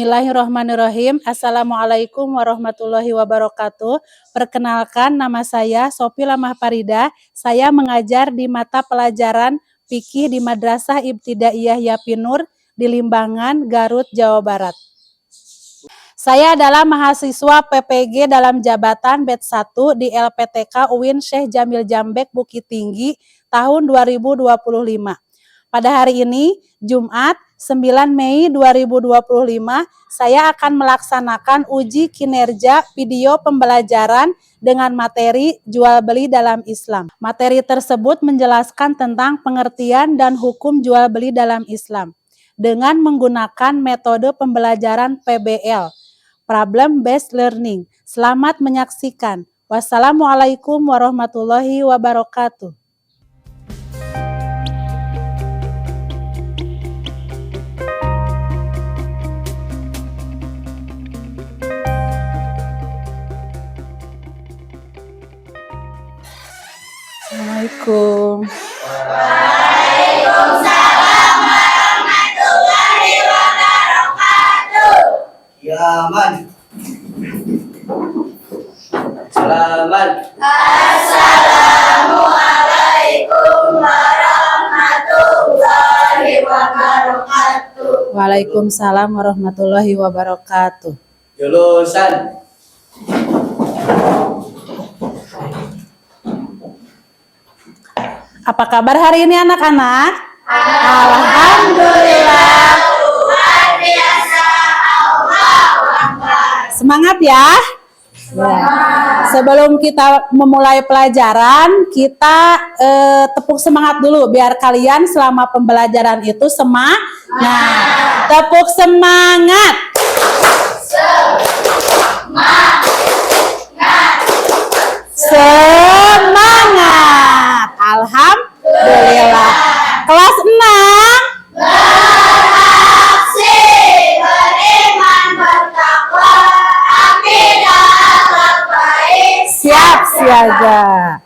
Bismillahirrahmanirrahim. Assalamualaikum warahmatullahi wabarakatuh. Perkenalkan, nama saya Sofi Lamah Farida. Saya mengajar di mata pelajaran Fikih di Madrasah Ibtidaiyah Yapinur di Limbangan, Garut, Jawa Barat. Saya adalah mahasiswa PPG dalam jabatan batch 1 di LPTK UIN Syekh Jamil Jambek Bukit Tinggi tahun 2025. Pada hari ini, Jumat 9 Mei 2025, saya akan melaksanakan uji kinerja video pembelajaran dengan materi jual beli dalam Islam. Materi tersebut menjelaskan tentang pengertian dan hukum jual beli dalam Islam dengan menggunakan metode pembelajaran PBL, Problem Based Learning. Selamat menyaksikan. Wassalamualaikum warahmatullahi wabarakatuh. Assalamualaikum. Waalaikumsalam warahmatullahi wabarakatuh. Yaman. Selamat. Assalamualaikum warahmatullahi wabarakatuh. Waalaikumsalam warahmatullahi wabarakatuh. Julusan. Apa kabar hari ini anak-anak? Alhamdulillah, luar biasa. Allahu Akbar. Semangat ya. Sebelum kita memulai pelajaran, kita tepuk semangat dulu biar kalian selama pembelajaran itu semangat. Tepuk semangat. Semangat. Alhamdulillah. Kelas 6. Beraksi, beriman, bertakwa, akidah baik. Siap siaga.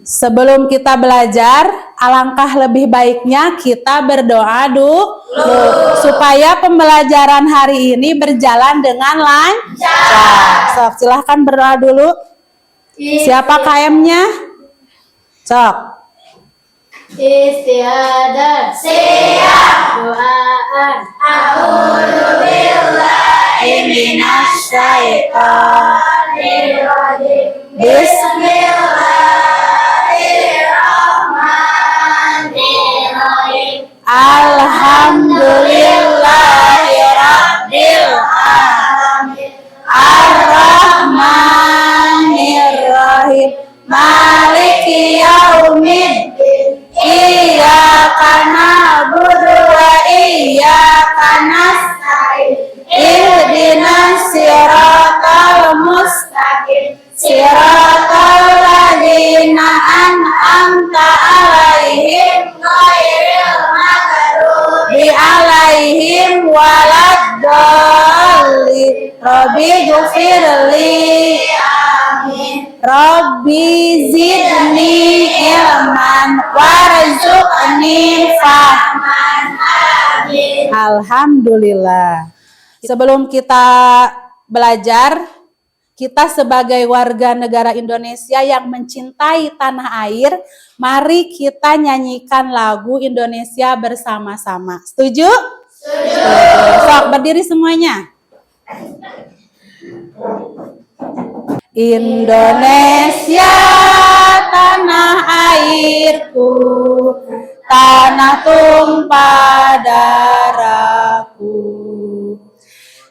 Sebelum kita belajar, alangkah lebih baiknya kita berdoa dulu supaya pembelajaran hari ini berjalan dengan lancar. Sok, silahkan berdoa dulu. Siapa KM-nya? Sok. Istiadat. Siap. Doaan. A'udzubillahi minasyaitonir rajim. Bismillahirrahmanirrahim. Alhamdulillahirabbil alamin. Ar-Rahmanir-Rahim. Maliki yaumiddin. Iyyaka na'budu wa iyyaka nasta'in. Ihdinas siratal mustaqim. Siratal ladzina an'amta 'alaihim ghairil maghdubi 'alaihim waladdallin. Rabbi ghfirli. Amin. Rabbi zidni ilman warzuqni fahman. Amin. Alhamdulillah. Sebelum kita belajar, kita sebagai warga negara Indonesia yang mencintai tanah air, mari kita nyanyikan lagu Indonesia bersama-sama. Setuju? Setuju. Sok, berdiri semuanya. Indonesia tanah airku, tanah tumpah darahku.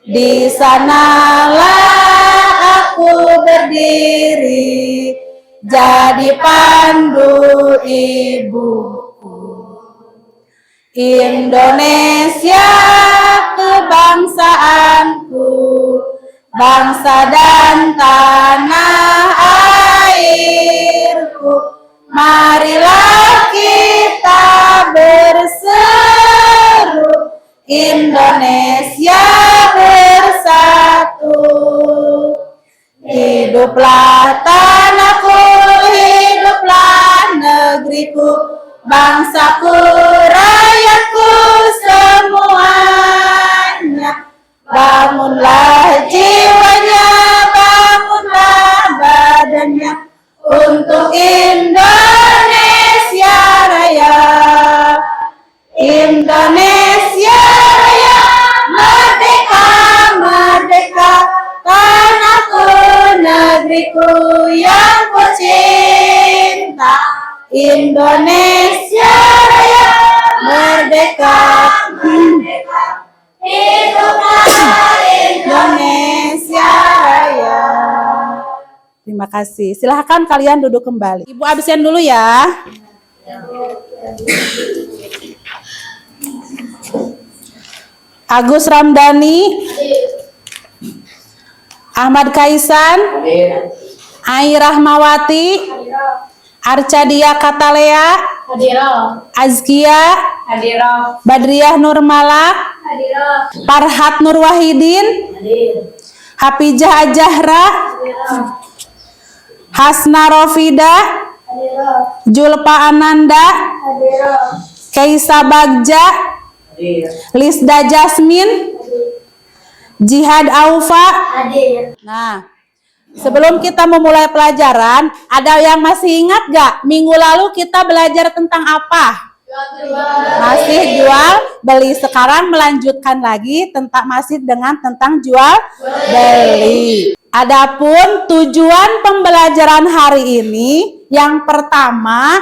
Di sanalah aku berdiri, jadi pandu ibuku. Indonesia kebangsaanku, bangsa dan tanah airku. Marilah kita berseru, Indonesia bersatu. Hiduplah tanahku, hiduplah negeriku, bangsaku, rakyatku semuanya. untuk Indonesia Raya. Indonesia Raya, merdeka, merdeka, tanahku, negeriku yang ku cinta. Indonesia Raya, merdeka, merdeka, hiduplah Indonesia Raya. Terima kasih. Silahkan kalian duduk kembali. Ibu absen dulu ya. Agus Ramdhani, Ahmad Kaisan, Hadir. Ai Rahmawati, Arcadia Katalea, Azkia, Badriah Nurmala, Farhat Nur Wahidin, Hafijah Ajahra, Hasna Rofida, Julpa Ananda, Kaisa Bagja, Hadir. Lisda Jasmine, Jihad Aufa. Nah, sebelum kita memulai pelajaran, ada yang masih ingat gak? Minggu lalu kita belajar tentang apa? Masih jual beli. Sekarang melanjutkan lagi tentang jual beli. Adapun tujuan pembelajaran hari ini, yang pertama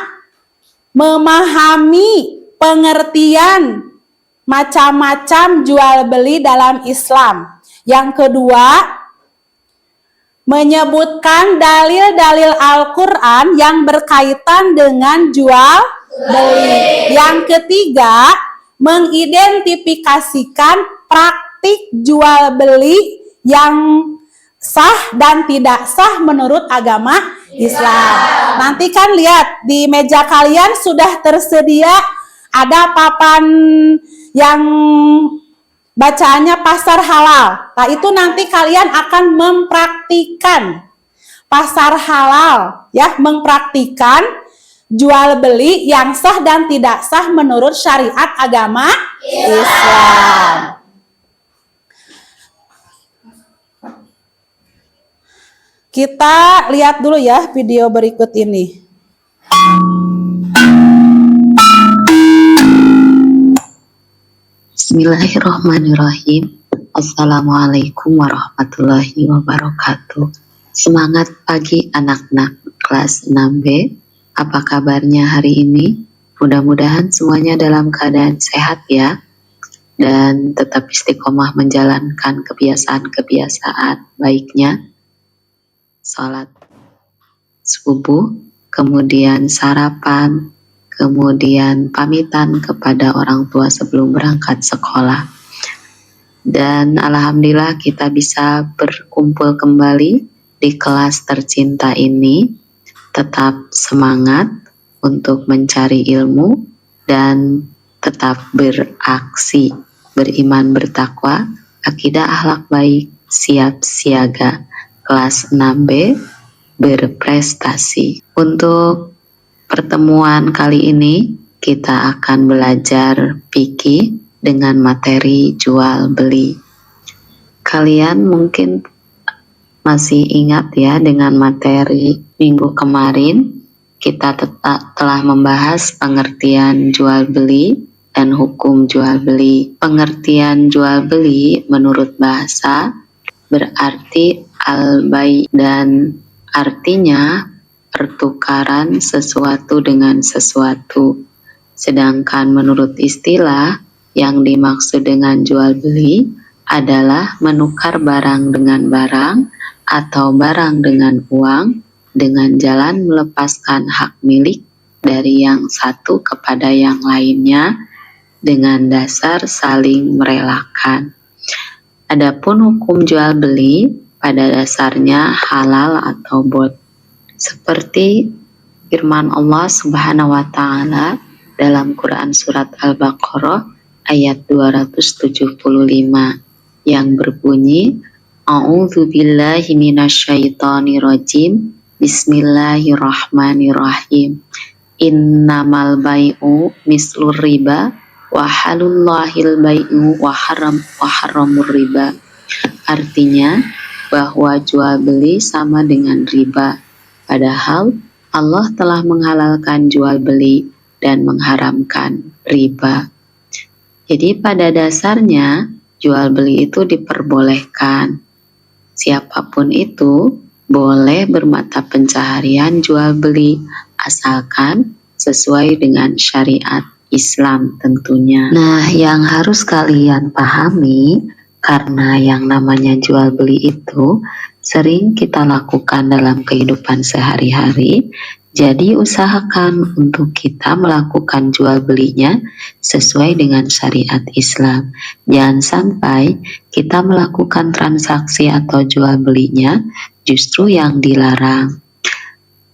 memahami pengertian macam-macam jual beli dalam Islam. Yang kedua, menyebutkan dalil-dalil Al-Quran yang berkaitan dengan jual beli. Yang ketiga, mengidentifikasikan praktik jual beli yang sah dan tidak sah menurut agama Islam. Nanti kan lihat di meja kalian sudah tersedia ada papan yang bacaannya pasar halal. Nah, itu nanti kalian akan mempraktikan pasar halal, ya, mempraktikan jual beli yang sah dan tidak sah menurut syariat agama Islam. Kita lihat dulu ya video berikut ini. Bismillahirrahmanirrahim. Assalamualaikum warahmatullahi wabarakatuh. Semangat pagi anak-anak kelas 6B. Apa kabarnya hari ini? Mudah-mudahan semuanya dalam keadaan sehat ya. Dan tetap istiqomah menjalankan kebiasaan-kebiasaan baiknya. Salat subuh, kemudian sarapan, kemudian pamitan kepada orang tua sebelum berangkat sekolah. Dan alhamdulillah kita bisa berkumpul kembali di kelas tercinta ini. Tetap semangat untuk mencari ilmu dan tetap beraksi, beriman, bertakwa, akidah, akhlak baik, siap siaga. Kelas 6B berprestasi. Untuk pertemuan kali ini kita akan belajar fikih dengan materi jual beli. Kalian mungkin masih ingat ya dengan materi minggu kemarin kita telah membahas pengertian jual beli dan hukum jual beli. Pengertian jual beli menurut bahasa berarti al-bai dan artinya pertukaran sesuatu dengan sesuatu. Sedangkan menurut istilah, yang dimaksud dengan jual beli adalah menukar barang dengan barang atau barang dengan uang dengan jalan melepaskan hak milik dari yang satu kepada yang lainnya dengan dasar saling merelakan. Adapun hukum jual beli pada dasarnya halal atau bot. Seperti firman Allah Subhanahu wa taala dalam Quran surat Al-Baqarah ayat 275 yang berbunyi A'udzubillahi minasyaitonirrajim. Bismillahirrahmanirrahim. Innamal bai'u mislur riba wa halullahil bai'u wa haramur riba. Artinya bahwa jual beli sama dengan riba Padahal Allah telah menghalalkan jual beli dan mengharamkan riba. Jadi pada dasarnya jual beli itu diperbolehkan. Siapapun itu boleh bermata pencaharian jual beli asalkan sesuai dengan syariat Islam tentunya. Nah, yang harus kalian pahami, karena yang namanya jual beli itu sering kita lakukan dalam kehidupan sehari-hari, jadi usahakan untuk kita melakukan jual belinya sesuai dengan syariat Islam. Jangan sampai kita melakukan transaksi atau jual belinya justru yang dilarang.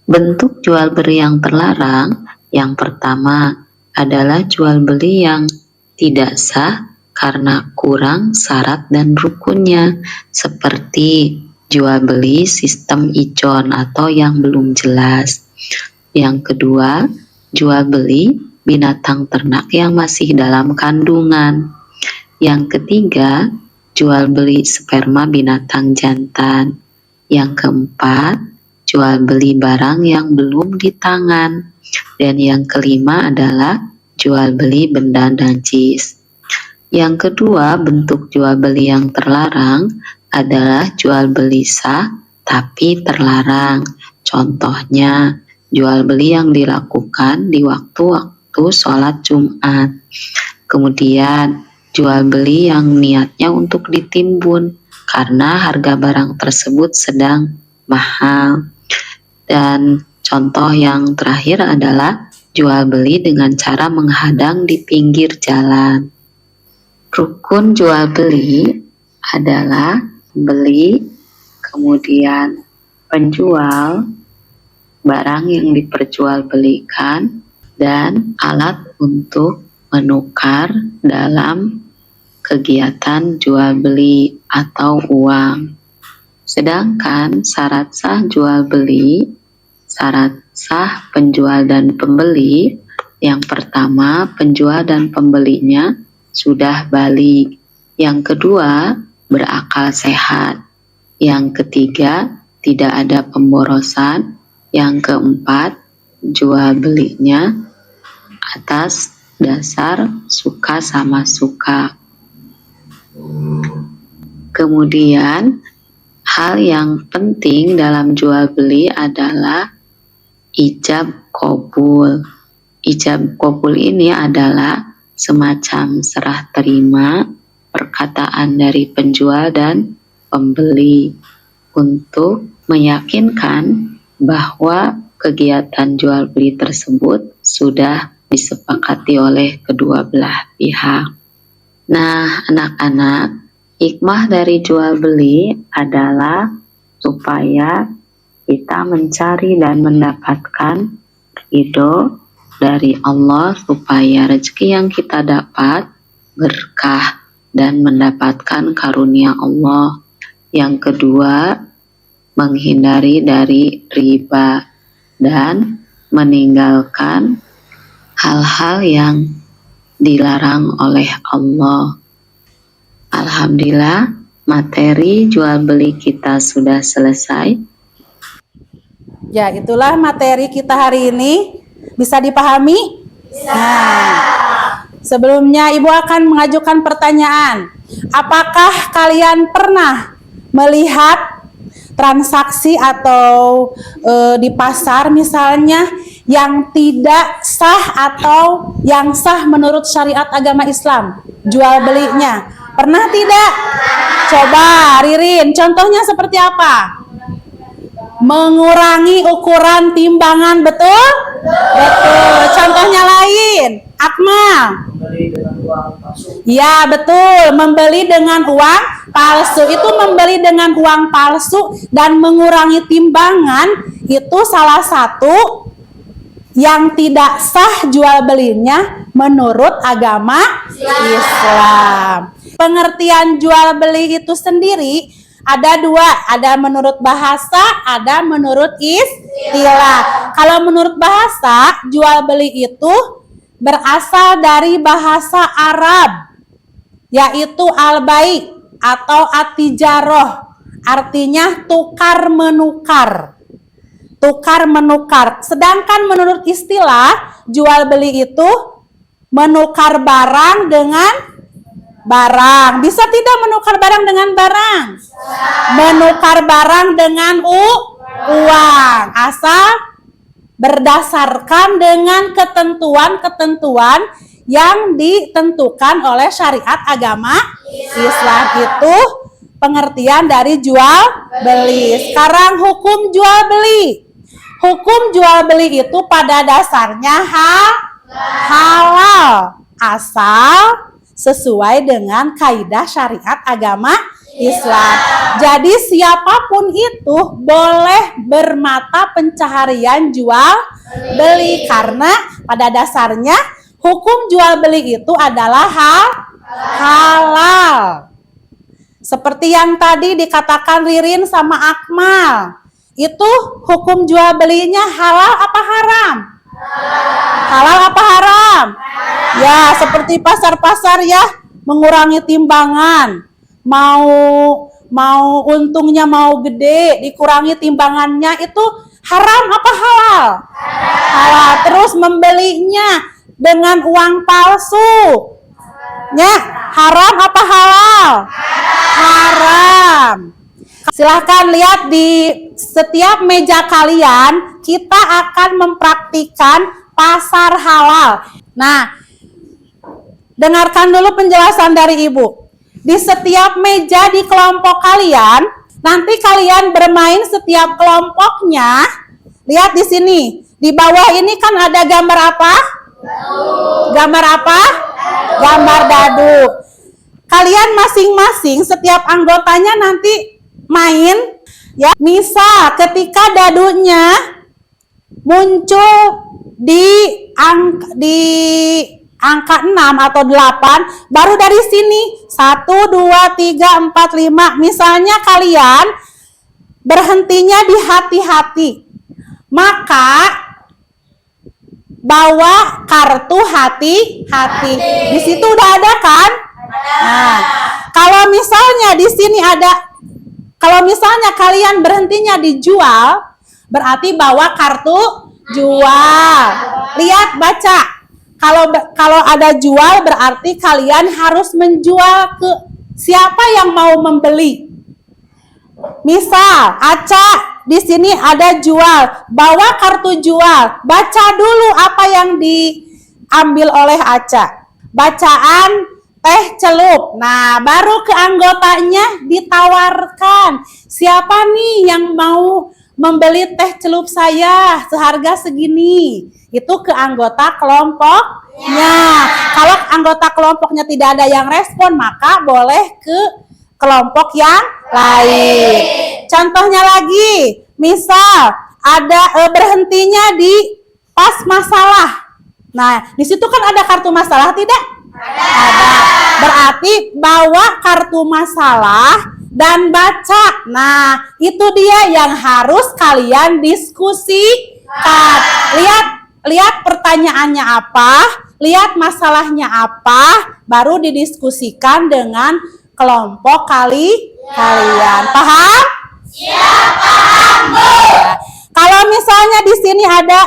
Bentuk jual beli yang terlarang, yang pertama adalah jual beli yang tidak sah karena kurang syarat dan rukunnya, seperti jual beli sistem ijon atau yang belum jelas. Yang kedua, jual beli binatang ternak yang masih dalam kandungan. Yang ketiga, jual beli sperma binatang jantan. Yang keempat, jual beli barang yang belum di tangan. Dan yang kelima adalah jual beli benda najis. Yang kedua, bentuk jual beli yang terlarang adalah jual beli sah tapi terlarang. Contohnya, jual beli yang dilakukan di waktu-waktu sholat Jumat. Kemudian, jual beli yang niatnya untuk ditimbun karena harga barang tersebut sedang mahal. Dan contoh yang terakhir adalah jual beli dengan cara menghadang di pinggir jalan. Rukun jual beli adalah beli, kemudian penjual, barang yang diperjualbelikan, dan alat untuk menukar dalam kegiatan jual beli atau uang. Sedangkan syarat sah jual beli, syarat sah penjual dan pembeli, yang pertama penjual dan pembelinya sudah balik, yang kedua berakal sehat, yang ketiga tidak ada pemborosan, yang keempat jual belinya atas dasar suka sama suka. Kemudian hal yang penting dalam jual beli adalah ijab qabul. Ijab qabul ini adalah semacam serah terima perkataan dari penjual dan pembeli untuk meyakinkan bahwa kegiatan jual beli tersebut sudah disepakati oleh kedua belah pihak. Nah, anak-anak, hikmah dari jual beli adalah supaya kita mencari dan mendapatkan ridho dari Allah, supaya rezeki yang kita dapat berkah dan mendapatkan karunia Allah. Yang kedua, menghindari dari riba dan meninggalkan hal-hal yang dilarang oleh Allah. Alhamdulillah, materi jual beli kita sudah selesai. Ya, itulah materi kita hari ini. Bisa dipahami? Nah, sebelumnya Ibu akan mengajukan pertanyaan. Apakah kalian pernah melihat transaksi atau di pasar misalnya yang tidak sah atau yang sah menurut syariat agama Islam jual belinya? Pernah tidak? Coba Ririn, contohnya seperti apa? Mengurangi ukuran timbangan, betul? Betul. Contohnya lain, Akmal. Membeli dengan uang palsu. Ya, betul. Membeli dengan uang palsu. Itu membeli dengan uang palsu dan mengurangi timbangan itu salah satu yang tidak sah jual belinya menurut agama Islam. Pengertian jual beli itu sendiri ada dua, ada menurut bahasa, ada menurut istilah. Kalau menurut bahasa, jual beli itu berasal dari bahasa Arab, yaitu al-bai' atau at-tijaroh, artinya tukar menukar. tukar menukar. Sedangkan menurut istilah jual beli itu menukar barang dengan barang. Bisa tidak menukar barang dengan barang? Menukar barang dengan uang. Asal berdasarkan dengan ketentuan-ketentuan yang ditentukan oleh syariat agama Islam. Itu pengertian dari jual beli. Sekarang hukum jual beli. Hukum jual beli itu pada dasarnya halal asal sesuai dengan kaidah syariat agama Islam. Jadi siapapun itu boleh bermata pencaharian jual beli karena pada dasarnya hukum jual beli itu adalah halal. Seperti yang tadi dikatakan Ririn sama Akmal. Itu hukum jual belinya halal apa haram? Halal apa haram? Ya, seperti pasar-pasar ya, mengurangi timbangan. Mau untungnya mau gede, dikurangi timbangannya, itu haram apa halal? Halal. Terus membelinya dengan uang palsu. Ya, haram apa halal? Haram. Silahkan lihat di setiap meja kalian, kita akan mempraktikkan pasar halal. Nah, dengarkan dulu penjelasan dari Ibu. Di setiap meja di kelompok kalian, nanti kalian bermain setiap kelompoknya. Lihat di sini, di bawah ini kan ada gambar apa? Gambar apa? Gambar dadu. Kalian masing-masing, setiap anggotanya nanti main ya. Misal ketika dadunya muncul di angka 6 atau 8, baru dari sini 1, 2, 3, 4, 5. Misalnya kalian berhentinya di hati-hati, maka bawa kartu hati-hati. Di situ udah ada kan? Nah, kalau misalnya di sini ada, kalau misalnya kalian berhentinya dijual, berarti bawa kartu jual. Lihat, baca. Kalau ada jual, berarti kalian harus menjual ke siapa yang mau membeli. Misal, Aca, di sini ada jual, bawa kartu jual. Baca dulu apa yang diambil oleh Aca. Bacaan teh celup. Nah, baru ke anggotanya ditawarkan. Siapa nih yang mau membeli teh celup saya seharga segini? Itu ke anggota kelompoknya. Kalau anggota kelompoknya tidak ada yang respon, maka boleh ke kelompok yang lain. Contohnya lagi, misal ada berhentinya di pas masalah. Nah, di situ kan ada kartu masalah tidak? Ada. Berarti bawa kartu masalah dan baca. Nah, itu dia yang harus kalian diskusikan. Lihat pertanyaannya apa, lihat masalahnya apa, baru didiskusikan dengan kelompok kalian. Paham? Siap, paham, Bu. Kalau misalnya di sini ada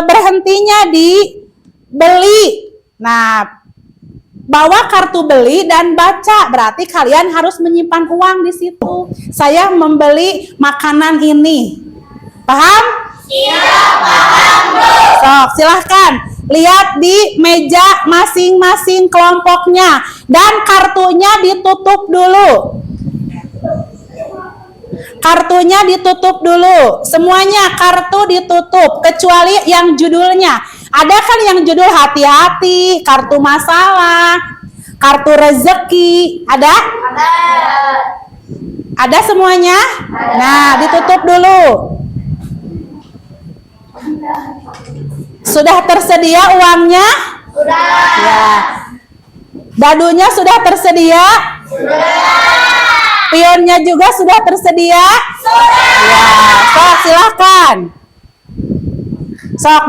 berhentinya di beli. Nah, bawa kartu beli dan baca, berarti kalian harus menyimpan uang di situ. Saya membeli makanan ini. Paham? Siap, paham, Bu. Sok, silahkan lihat di meja masing-masing kelompoknya dan kartunya ditutup dulu. Kartunya ditutup dulu. Semuanya kartu ditutup kecuali yang judulnya. Ada kan yang judul hati-hati, kartu masalah, kartu rezeki. Ada? Ada. Ada semuanya? Nah, ditutup dulu. Sudah tersedia uangnya? Sudah. Ya. Dadunya sudah tersedia? Sudah. Pionnya juga sudah tersedia? Sudah. Ya, sok silahkan. Sok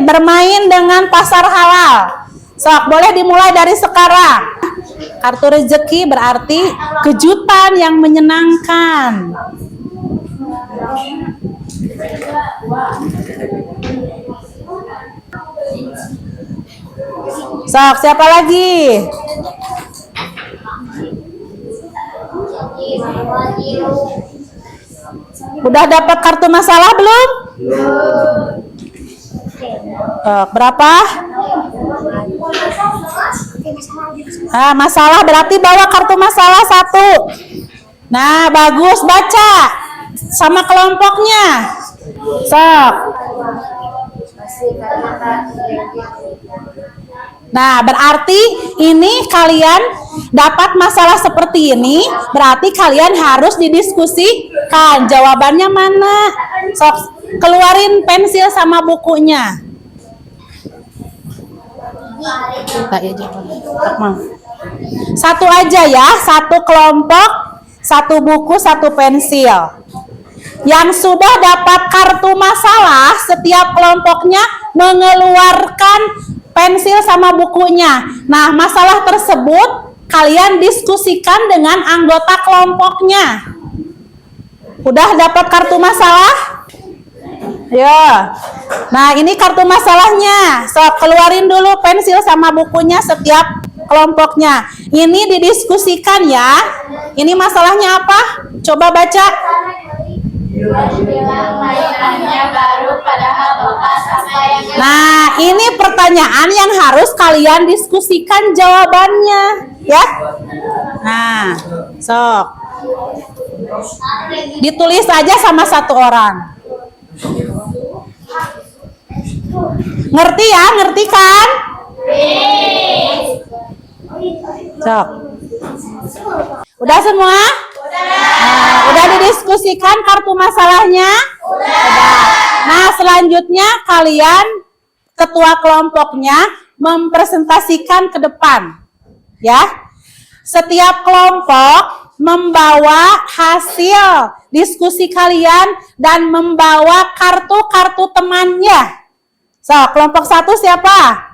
bermain dengan pasar halal. Sok boleh dimulai dari sekarang. Kartu rezeki berarti kejutan yang menyenangkan. Sok, siapa lagi? Udah dapat kartu masalah belum? Berapa? Masalah berarti bawa kartu masalah 1. Nah, bagus, baca sama kelompoknya. Sok. Nah, berarti ini kalian dapat masalah seperti ini, berarti kalian harus didiskusikan. Jawabannya mana? Sok, keluarin pensil sama bukunya. Satu aja ya, satu kelompok, satu buku, satu pensil. Yang sudah dapat kartu masalah, setiap kelompoknya mengeluarkan pensil sama bukunya. Nah, masalah tersebut kalian diskusikan dengan anggota kelompoknya. Udah dapat kartu masalah? Ya. Nah, ini kartu masalahnya. So, keluarin dulu pensil sama bukunya setiap kelompoknya. Ini didiskusikan ya. Ini masalahnya apa? Coba baca. Nah, ini pertanyaan yang harus kalian diskusikan jawabannya, ya. Nah, sok. Ditulis aja sama satu orang. Ngerti ya? Ngerti kan? Sok. Udah semua? Nah, udah didiskusikan kartu masalahnya? Udah. Nah, selanjutnya kalian ketua kelompoknya mempresentasikan ke depan. Ya. Setiap kelompok membawa hasil diskusi kalian dan membawa kartu-kartu temannya. So, kelompok 1 siapa?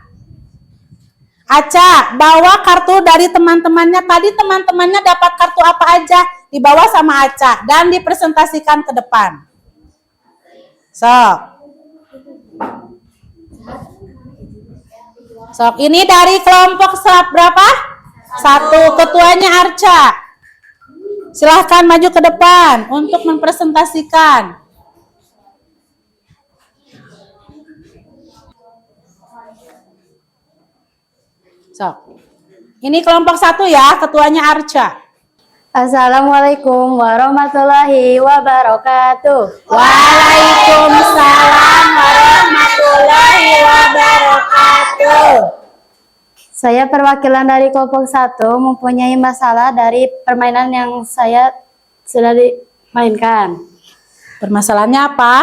Aca, bawa kartu dari teman-temannya. Tadi teman-temannya dapat kartu apa aja? Dibawa sama Aca dan dipresentasikan ke depan. Sok, ini dari kelompok berapa? 1, ketuanya Arca. Silahkan maju ke depan untuk mempresentasikan. Sok, ini kelompok 1 ya, ketuanya Arca. Assalamualaikum warahmatullahi wabarakatuh. Waalaikumsalam warahmatullahi wabarakatuh. Saya perwakilan dari kelompok 1 mempunyai masalah dari permainan yang saya sudah dimainkan. Permasalahannya apa?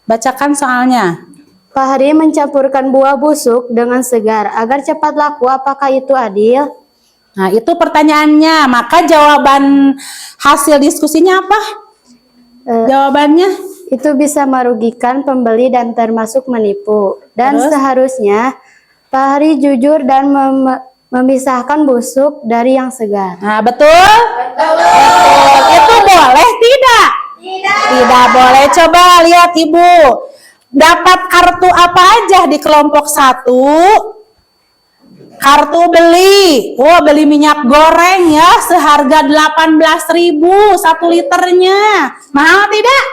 Bacakan soalnya. Pak Hari mencampurkan buah busuk dengan segar agar cepat laku. Apakah itu adil? Nah, itu pertanyaannya. Maka jawaban hasil diskusinya apa? Jawabannya? Itu bisa merugikan pembeli dan termasuk menipu. Dan Terus? seharusnya Pak Hari jujur dan memisahkan busuk dari yang segar. Nah, betul? Betul. Itu boleh tidak? Tidak boleh. Coba lihat Ibu. Dapat kartu apa aja di kelompok 1? Kartu beli. Oh, beli minyak goreng ya, seharga 18.000 1 liternya. Mahal tidak?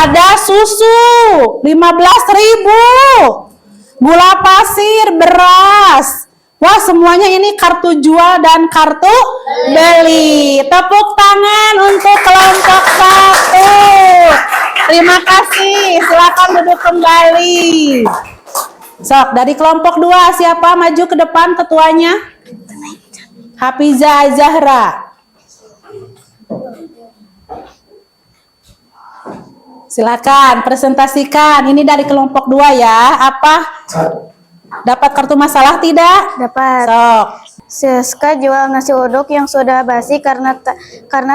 Ada susu 15.000. Gula pasir, beras. Wah, semuanya ini kartu jual dan kartu beli. Tepuk tangan untuk kelompok 1. Terima kasih. Silakan duduk kembali. Sok, dari kelompok 2 siapa maju ke depan ketuanya? Hafizah Zahra. Silakan presentasikan. Ini dari kelompok 2 ya. Apa? Dapat kartu masalah tidak? Dapat. Sok. Siska jual nasi uduk yang sudah basi karena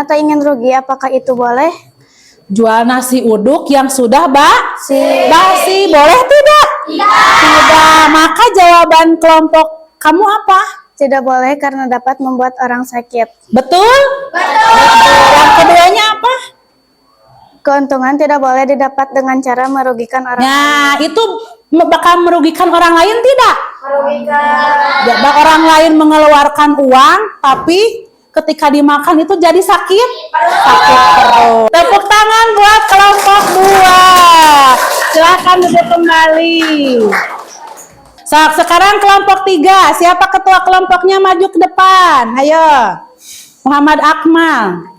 tak ingin rugi. Apakah itu boleh? Jual nasi uduk yang sudah basi. Boleh tidak? Tidak. Maka jawaban kelompok kamu apa? Tidak boleh karena dapat membuat orang sakit. Betul? Betul. Yang keduanya apa? Keuntungan tidak boleh didapat dengan cara merugikan orang lain. Nah, itu bakal merugikan orang lain tidak? Merugikan. Ya, orang lain mengeluarkan uang, tapi ketika dimakan itu jadi sakit perut. Tepuk tangan buat kelompok 2. Silakan duduk kembali. Sekarang kelompok 3. Siapa ketua kelompoknya maju ke depan? Ayo. Muhammad Akmal.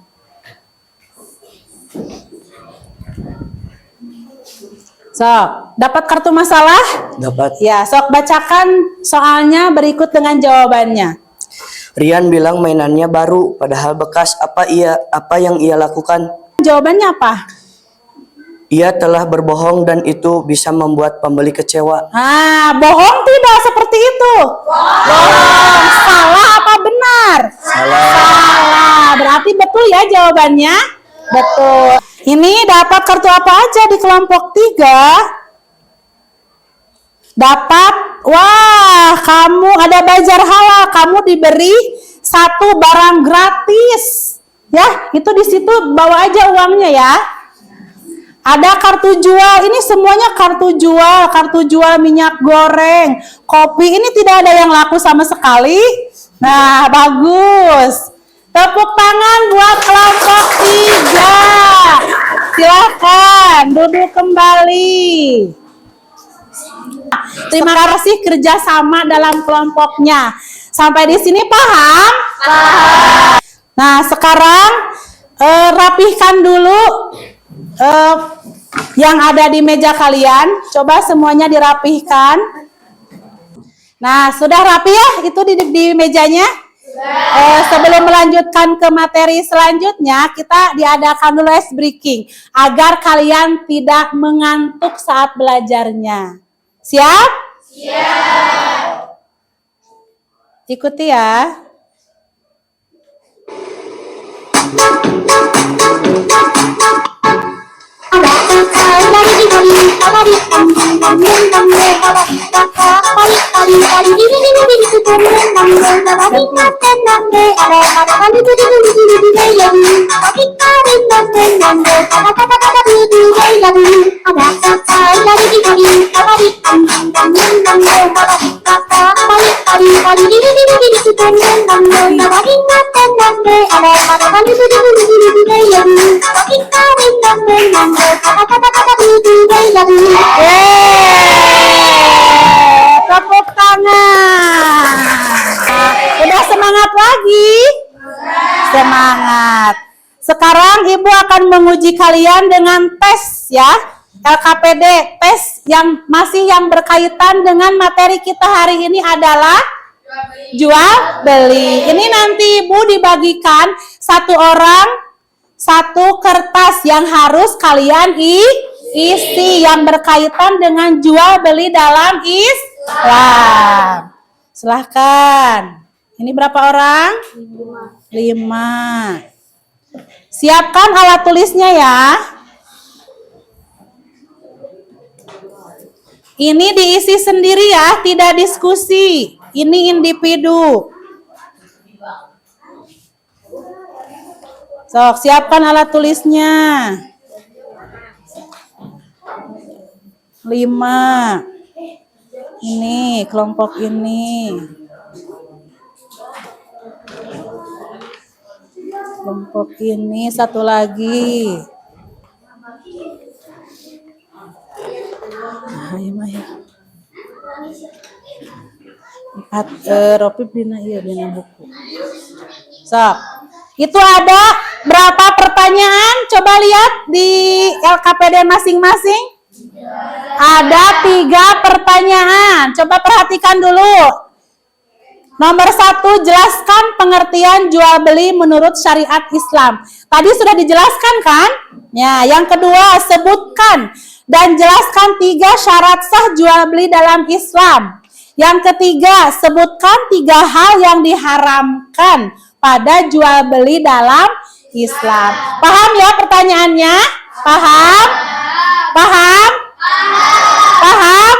Sok, dapat kartu masalah? Dapat. Ya, sok bacakan soalnya berikut dengan jawabannya. Rian bilang mainannya baru, padahal bekas. Apa yang ia lakukan? Jawabannya apa? Ia telah berbohong dan itu bisa membuat pembeli kecewa. Bohong tidak seperti itu. Bohong. Salah apa benar? Salah. Berarti betul ya jawabannya? Betul. Ini dapat kartu apa aja di kelompok 3? Dapat, wah, kamu ada bazar halal, kamu diberi 1 barang gratis. Ya, itu di situ bawa aja uangnya ya. Ada kartu jual, ini semuanya kartu jual minyak goreng, kopi, ini tidak ada yang laku sama sekali. Nah, bagus. Tepuk tangan buat kelompok 3. Silakan duduk kembali. Terima kasih kerjasama dalam kelompoknya. Sampai di sini paham? Paham. Nah, sekarang rapihkan dulu yang ada di meja kalian. Coba semuanya dirapihkan. Nah, sudah rapi ya itu di mejanya? Sebelum melanjutkan ke materi selanjutnya, kita diadakan dulu ice breaking agar kalian tidak mengantuk saat belajarnya. Siap? Siap. Ikuti ya. Tepuk tangan. Udah semangat lagi? Semangat. Sekarang Ibu akan menguji kalian dengan tes ya. LKPD, tes yang berkaitan dengan materi kita hari ini adalah jual beli. Ini nanti Ibu dibagikan 1 orang 1 kertas yang harus kalian isi yang berkaitan dengan jual beli dalam Islam. Silahkan. Ini berapa orang? 5. Siapkan alat tulisnya ya. Ini diisi sendiri ya, tidak diskusi. Ini individu. Sok, siapkan alat tulisnya. 5. Ini, kelompok ini. Kelompok ini, 1 lagi. Ayo. Ropip dina buku. Sok. Itu ada berapa pertanyaan? Coba lihat di LKPD masing-masing. Ada 3 pertanyaan. Coba perhatikan dulu. Nomor 1, jelaskan pengertian jual beli menurut syariat Islam. Tadi sudah dijelaskan kan? Ya, yang kedua, sebutkan dan jelaskan 3 syarat sah jual beli dalam Islam. Yang ketiga, sebutkan 3 hal yang diharamkan pada jual beli dalam Islam. Paham ya pertanyaannya? Paham? Paham? Paham?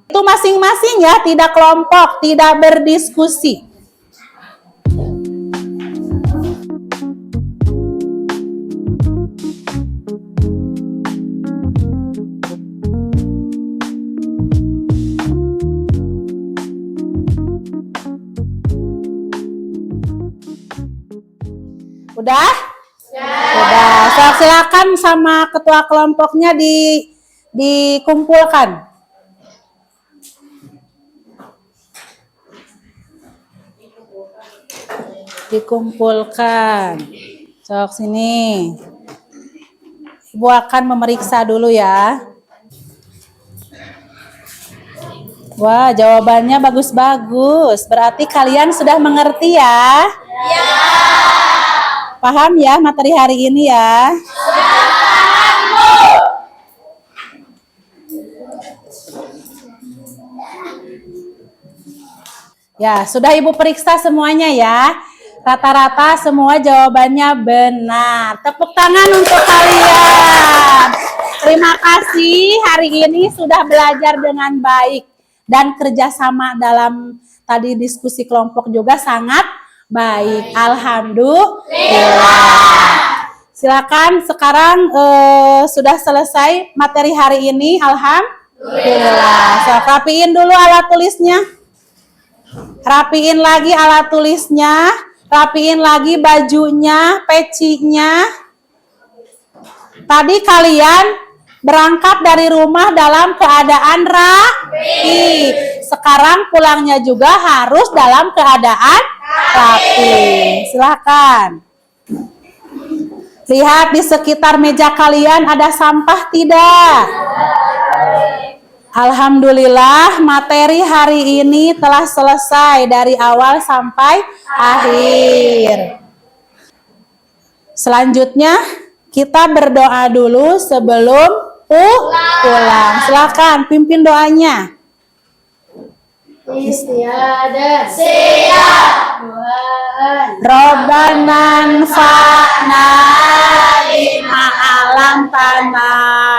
Itu masing-masing ya, tidak kelompok, tidak berdiskusi. Sudah? Sudah. So, silakan sama ketua kelompoknya dikumpulkan. Dikumpulkan. Sok sini. Ibu akan memeriksa dulu ya. Wah, jawabannya bagus-bagus. Berarti kalian sudah mengerti ya? Ya. Paham ya materi hari ini ya? Ya, sudah Ibu periksa semuanya ya. Rata-rata semua jawabannya benar. Tepuk tangan untuk kalian. Terima kasih hari ini sudah belajar dengan baik. Dan kerjasama dalam tadi diskusi kelompok juga sangat baik. Alhamdulillah. Silakan sekarang sudah selesai materi hari ini. Alhamdulillah. So, rapiin dulu alat tulisnya. Rapiin lagi alat tulisnya. Rapiin lagi bajunya, pecinya. Tadi kalian berangkat dari rumah dalam keadaan rapi. Sekarang pulangnya juga harus dalam keadaan rapi. Silakan. Lihat di sekitar meja kalian ada sampah tidak? Alhamdulillah materi hari ini telah selesai dari awal sampai akhir. Selanjutnya kita berdoa dulu sebelum pulang. Silakan pimpin doanya. Istiadah. Siap. Tuhan. Robbana anfa'na bima alamtana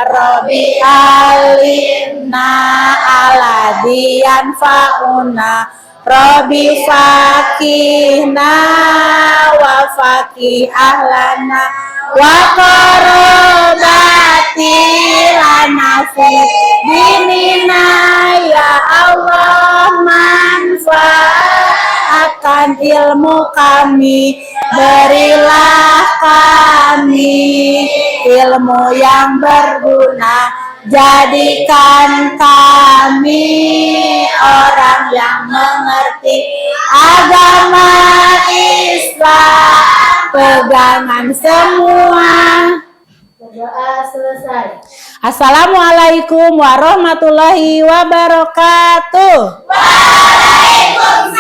Robbi alimna alladzi yanfa'una Robbi faqihna wa faqih ahlana wa qarobati lana fi dinina ya Allah manfaatkan ilmu kami, berilah kami ilmu yang berguna, jadikan kami orang yang mengerti agama Islam, pegangan semua. Doa selesai. Assalamualaikum warahmatullahi wabarakatuh. Waalaikumsalam.